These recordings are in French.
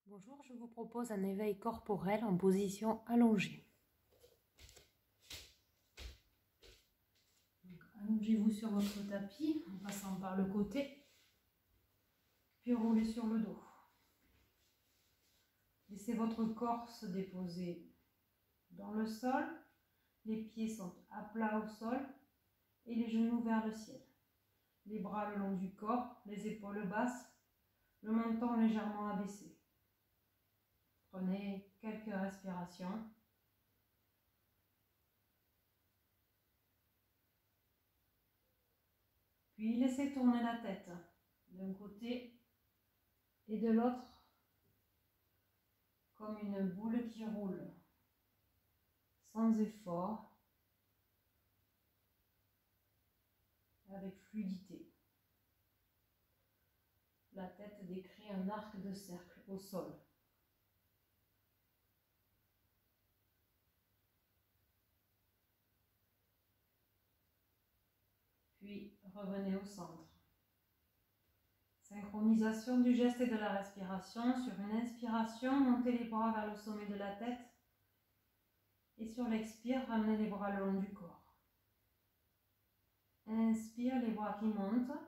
Bonjour, je vous propose un éveil corporel en position allongée. Allongez-vous sur votre tapis en passant par le côté, puis roulez sur le dos. Laissez votre corps se déposer dans le sol, les pieds sont à plat au sol et les genoux vers le ciel. Les bras le long du corps, les épaules basses, le menton légèrement abaissé. Prenez quelques respirations. Puis laissez tourner la tête d'un côté et de l'autre comme une boule qui roule sans effort, avec fluidité. La tête décrit un arc de cercle au sol. Puis revenez au centre. Synchronisation du geste et de la respiration. Sur une inspiration, montez les bras vers le sommet de la tête. Et sur l'expire, ramenez les bras le long du corps. Inspire, les bras qui montent.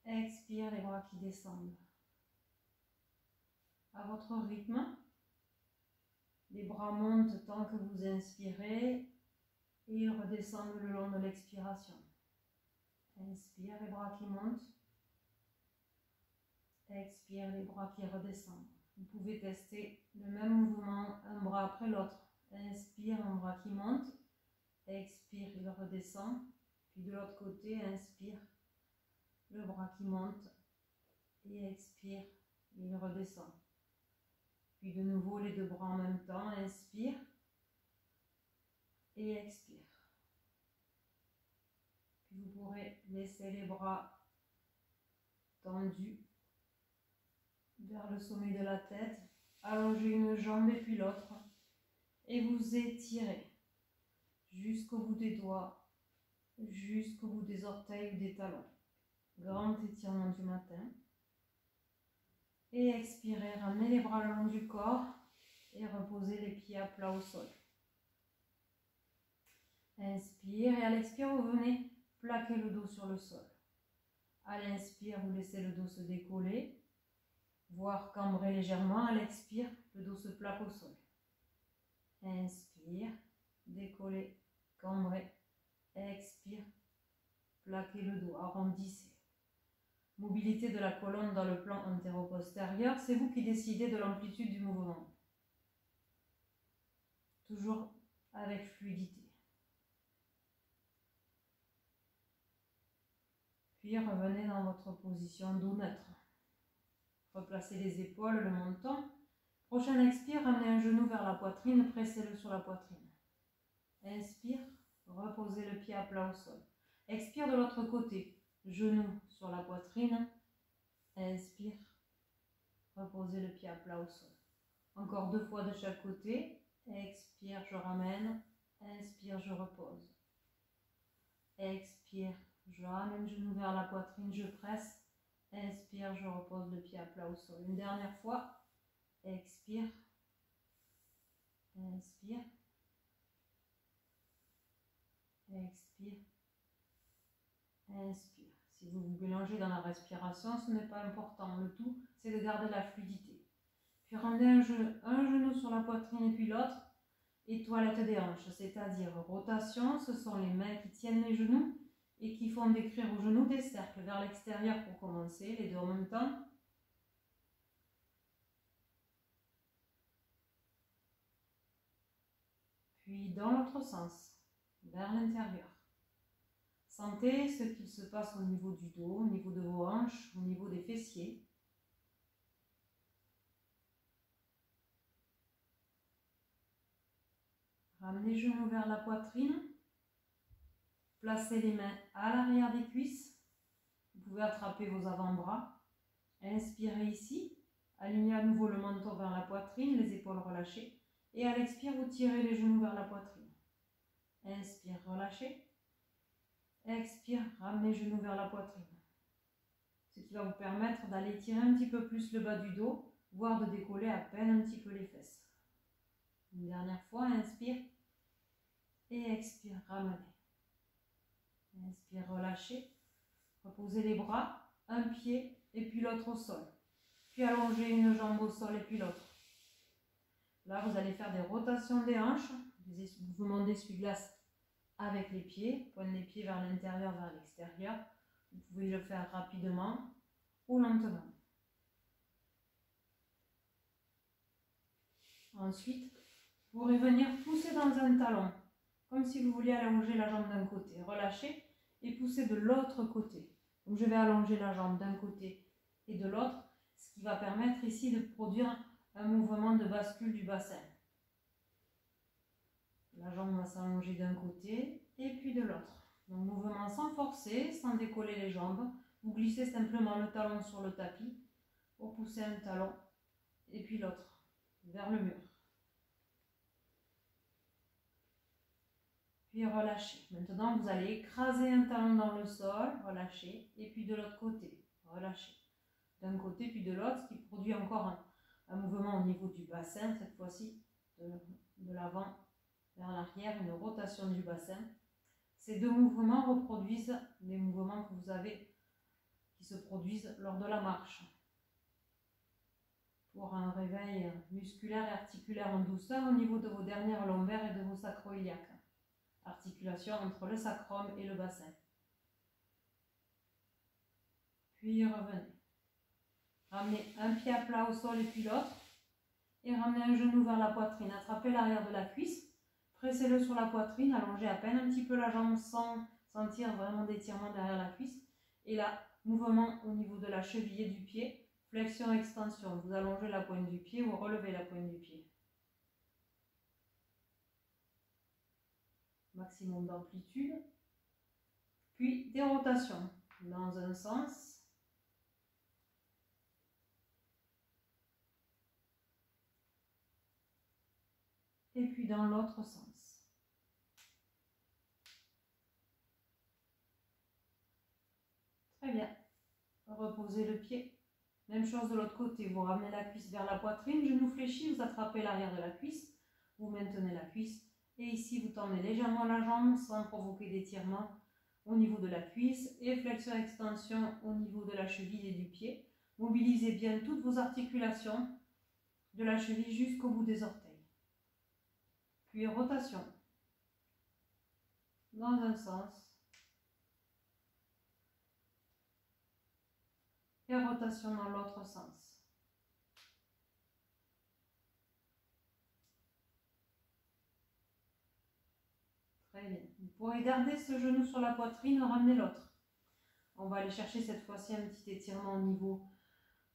Expire, les bras qui descendent. À votre rythme, les bras montent tant que vous inspirez et ils redescendent le long de l'expiration. Inspire, les bras qui montent. Expire, les bras qui redescendent. Vous pouvez tester le même mouvement, un bras après l'autre. Inspire, un bras qui monte. Expire, il redescend. Puis de l'autre côté, inspire, le bras qui monte. Et expire, il redescend. Puis de nouveau, les deux bras en même temps. Inspire et expire. Puis vous pourrez laisser les bras tendus vers le sommet de la tête, allonger une jambe et puis l'autre, et vous étirez jusqu'au bout des doigts, jusqu'au bout des orteils ou des talons. Grand étirement du matin. Et expirez, ramenez les bras le long du corps et reposez les pieds à plat au sol. Inspire et à l'expire, vous venez plaquer le dos sur le sol. À l'inspire, vous laissez le dos se décoller, voire cambrer légèrement. À l'expire, le dos se plaque au sol. Inspire, décoller, cambrer. Expire, plaquez le dos, arrondissez. Mobilité de la colonne dans le plan antéro-postérieur, c'est vous qui décidez de l'amplitude du mouvement. Toujours avec fluidité. Puis revenez dans votre position dos neutre. Replacez les épaules, le menton. Prochaine expire, ramenez un genou vers la poitrine, pressez-le sur la poitrine. Inspire, reposez le pied à plat au sol. Expire de l'autre côté, genou sur la poitrine. Inspire, reposez le pied à plat au sol. Encore 2 fois de chaque côté. Expire, je ramène. Inspire, je repose. Expire, je ramène genou vers la poitrine, je presse. Inspire, je repose le pied à plat au sol. Une dernière fois. Expire. Inspire. Expire. Inspire. Si vous vous mélangez dans la respiration, ce n'est pas important. Le tout, c'est de garder la fluidité. Puis ramenez un genou sur la poitrine et puis l'autre. Et toilette des hanches, c'est-à-dire rotation. Ce sont les mains qui tiennent les genoux et qui font décrire aux genoux des cercles vers l'extérieur pour commencer, les deux en même temps. Puis dans l'autre sens, vers l'intérieur. Sentez ce qu'il se passe au niveau du dos, au niveau de vos hanches, au niveau des fessiers. Ramenez les genoux vers la poitrine. Placez les mains à l'arrière des cuisses. Vous pouvez attraper vos avant-bras. Inspirez ici. Alignez à nouveau le menton vers la poitrine, les épaules relâchées. Et à l'expire, vous tirez les genoux vers la poitrine. Inspire, relâchez. Expire, ramenez les genoux vers la poitrine. ce qui va vous permettre d'aller tirer un petit peu plus le bas du dos, voire de décoller à peine un petit peu les fesses. Une dernière fois, inspire et expire, ramenez. Inspire, relâchez. Reposez les bras, un pied et puis l'autre au sol. Puis allongez une jambe au sol et puis l'autre. Là, vous allez faire des rotations des hanches, des mouvements d'essuie-glace avec les pieds, pointe les pieds vers l'intérieur, vers l'extérieur. Vous pouvez le faire rapidement ou lentement. Ensuite, vous pourrez venir pousser dans un talon, comme si vous vouliez allonger la jambe d'un côté. Relâchez et poussez de l'autre côté. Donc je vais allonger la jambe d'un côté et de l'autre, ce qui va permettre ici de produire un mouvement de bascule du bassin. La jambe va s'allonger d'un côté et puis de l'autre. Donc mouvement sans forcer, sans décoller les jambes. Vous glissez simplement le talon sur le tapis pour pousser un talon et puis l'autre vers le mur. Puis relâchez. Maintenant, vous allez écraser un talon dans le sol, relâchez, et puis de l'autre côté, relâchez. D'un côté puis de l'autre, ce qui produit encore un mouvement au niveau du bassin, cette fois-ci de l'avant vers l'arrière, une rotation du bassin. Ces deux mouvements reproduisent les mouvements que vous avez qui se produisent lors de la marche. Pour un réveil musculaire et articulaire en douceur au niveau de vos dernières lombaires et de vos sacro-iliaques. Articulation entre le sacrum et le bassin. Puis revenez. Ramenez un pied à plat au sol et puis l'autre. Et ramenez un genou vers la poitrine. Attrapez l'arrière de la cuisse. Pressez-le sur la poitrine. Allongez à peine un petit peu la jambe sans sentir vraiment d'étirement derrière la cuisse. Et là, mouvement au niveau de la cheville et du pied. Flexion, extension. Vous allongez la pointe du pied, vous relevez la pointe du pied. Maximum d'amplitude. Puis des rotations dans un sens. Et puis dans l'autre sens. Très bien. Reposez le pied. Même chose de l'autre côté. Vous ramenez la cuisse vers la poitrine, genou fléchi, vous attrapez l'arrière de la cuisse. Vous maintenez la cuisse. Et ici, vous tendez légèrement la jambe sans provoquer d'étirement au niveau de la cuisse. Et flexion-extension au niveau de la cheville et du pied. Mobilisez bien toutes vos articulations de la cheville jusqu'au bout des orteils. Puis rotation dans un sens et rotation dans l'autre sens. Très bien. Vous pourrez garder ce genou sur la poitrine, ramener l'autre. On va aller chercher cette fois-ci un petit étirement au niveau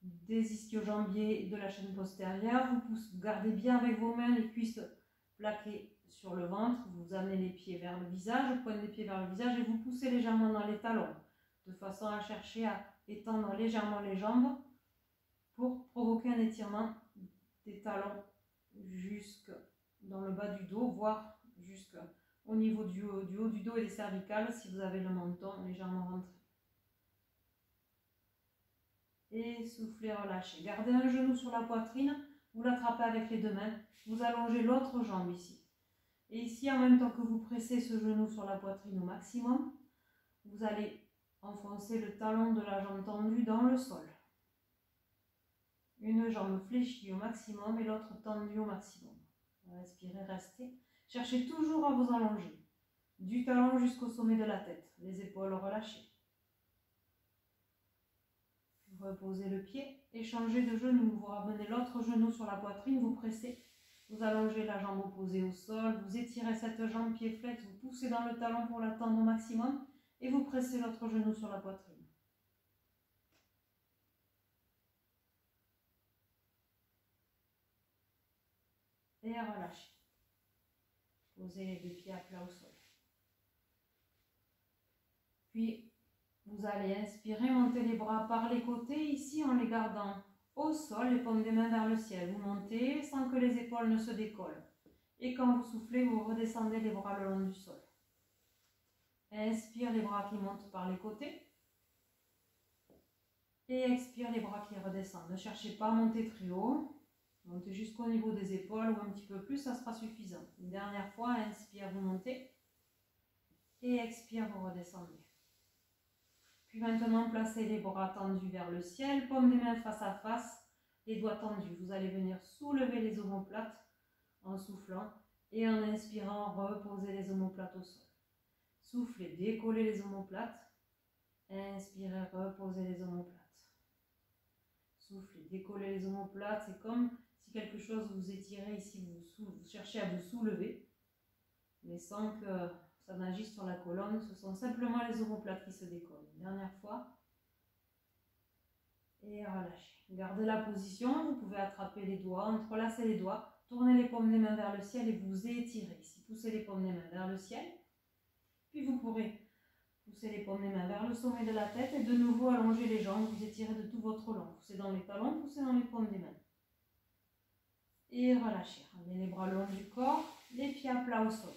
des ischio-jambiers et de la chaîne postérieure. Vous gardez bien avec vos mains les cuisses plaquées sur le ventre, vous amenez les pieds vers le visage, pointe les pieds vers le visage et vous poussez légèrement dans les talons, de façon à chercher à étendre légèrement les jambes pour provoquer un étirement des talons jusque dans le bas du dos, voire jusqu'au niveau du haut du dos et des cervicales si vous avez le menton légèrement rentré. Et soufflez, relâchez. Gardez un genou sur la poitrine, vous l'attrapez avec les deux mains, vous allongez l'autre jambe ici. Et ici, en même temps que vous pressez ce genou sur la poitrine au maximum, vous allez enfoncer le talon de la jambe tendue dans le sol. Une jambe fléchie au maximum et l'autre tendue au maximum. Respirez, restez. Cherchez toujours à vous allonger. Du talon jusqu'au sommet de la tête. Les épaules relâchées. Reposez le pied et changez de genou. Vous ramenez l'autre genou sur la poitrine, vous pressez. Vous allongez la jambe opposée au sol, vous étirez cette jambe pied flex, vous poussez dans le talon pour la tendre au maximum et vous pressez l'autre genou sur la poitrine. Et relâchez. Posez les deux pieds à plat au sol. Puis, vous allez inspirer, monter les bras par les côtés, ici en les gardant au sol, les paumes des mains vers le ciel. Vous montez sans que les épaules ne se décollent. Et quand vous soufflez, vous redescendez les bras le long du sol. Inspire, les bras qui montent par les côtés. Et expire, les bras qui redescendent. Ne cherchez pas à monter très haut. Montez jusqu'au niveau des épaules ou un petit peu plus, ça sera suffisant. Une dernière fois, inspire, vous montez. Et expire, vous redescendez. Puis maintenant, placez les bras tendus vers le ciel, paume des mains face à face, les doigts tendus. Vous allez venir soulever les omoplates en soufflant et en inspirant, reposer les omoplates au sol. Soufflez, décollez les omoplates. Inspirez, reposez les omoplates. Soufflez, décollez les omoplates. C'est comme si quelque chose vous étirez ici, vous cherchez à vous soulever, mais sans que ça n'agisse sur la colonne. Ce sont simplement les omoplates qui se décollent. Une dernière fois. Et relâchez. Gardez la position. Vous pouvez attraper les doigts, entrelacer les doigts, tournez les paumes des mains vers le ciel et vous étirez ici. Poussez les paumes des mains vers le ciel. Puis vous pourrez poussez les paumes des mains vers le sommet de la tête et de nouveau allonger les jambes. Vous étirez de tout votre long. Poussez dans les talons, poussez dans les paumes des mains. Et relâchez. Ramenez les bras le long du corps, les pieds à plat au sol.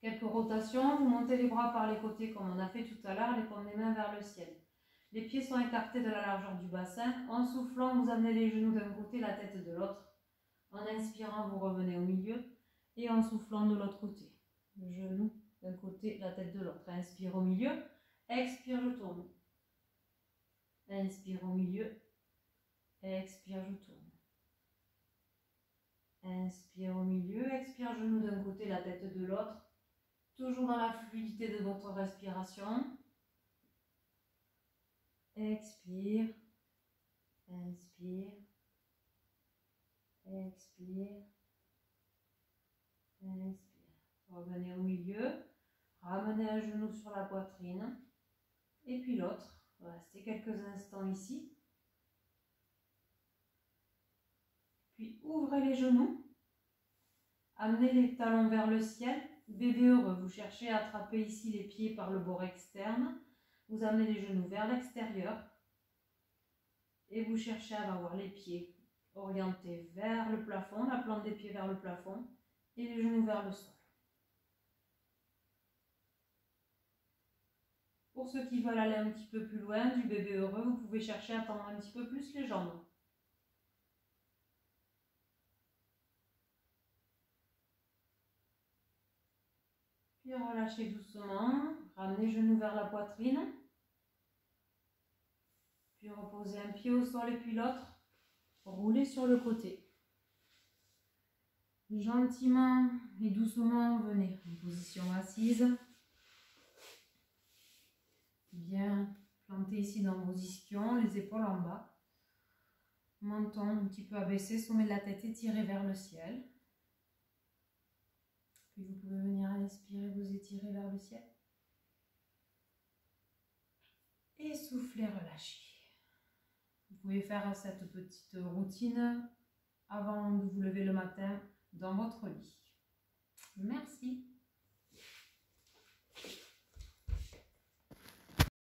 Quelques rotations. Vous montez les bras par les côtés comme on a fait tout à l'heure, les paumes des mains vers le ciel. Les pieds sont écartés de la largeur du bassin. En soufflant, vous amenez les genoux d'un côté, la tête de l'autre. En inspirant, vous revenez au milieu. Et en soufflant de l'autre côté. Le genou d'un côté, la tête de l'autre. Inspire au milieu. Expire, je tourne. Inspire au milieu. Expire, je tourne. Inspire au milieu. Expire, genou d'un côté, la tête de l'autre. Toujours dans la fluidité de votre respiration. Expire, inspire, expire, inspire. Revenez au milieu, ramenez un genou sur la poitrine et puis l'autre. Restez quelques instants ici. Puis ouvrez les genoux, amenez les talons vers le ciel. Bébé heureux, vous cherchez à attraper ici les pieds par le bord externe. Vous amenez les genoux vers l'extérieur et vous cherchez à avoir les pieds orientés vers le plafond, la plante des pieds vers le plafond et les genoux vers le sol. Pour ceux qui veulent aller un petit peu plus loin du bébé heureux, vous pouvez chercher à tendre un petit peu plus les jambes. Puis relâchez doucement, ramenez genoux vers la poitrine. Puis reposez un pied au sol et puis l'autre. Roulez sur le côté. Gentiment et doucement, venez en position assise. Bien planté ici dans vos ischions, les épaules en bas. Menton un petit peu abaissé, sommet de la tête étiré vers le ciel. Puis vous pouvez venir à inspirer, vous étirer vers le ciel. Et souffler, relâcher. Vous pouvez faire cette petite routine avant de vous lever le matin dans votre lit. Merci.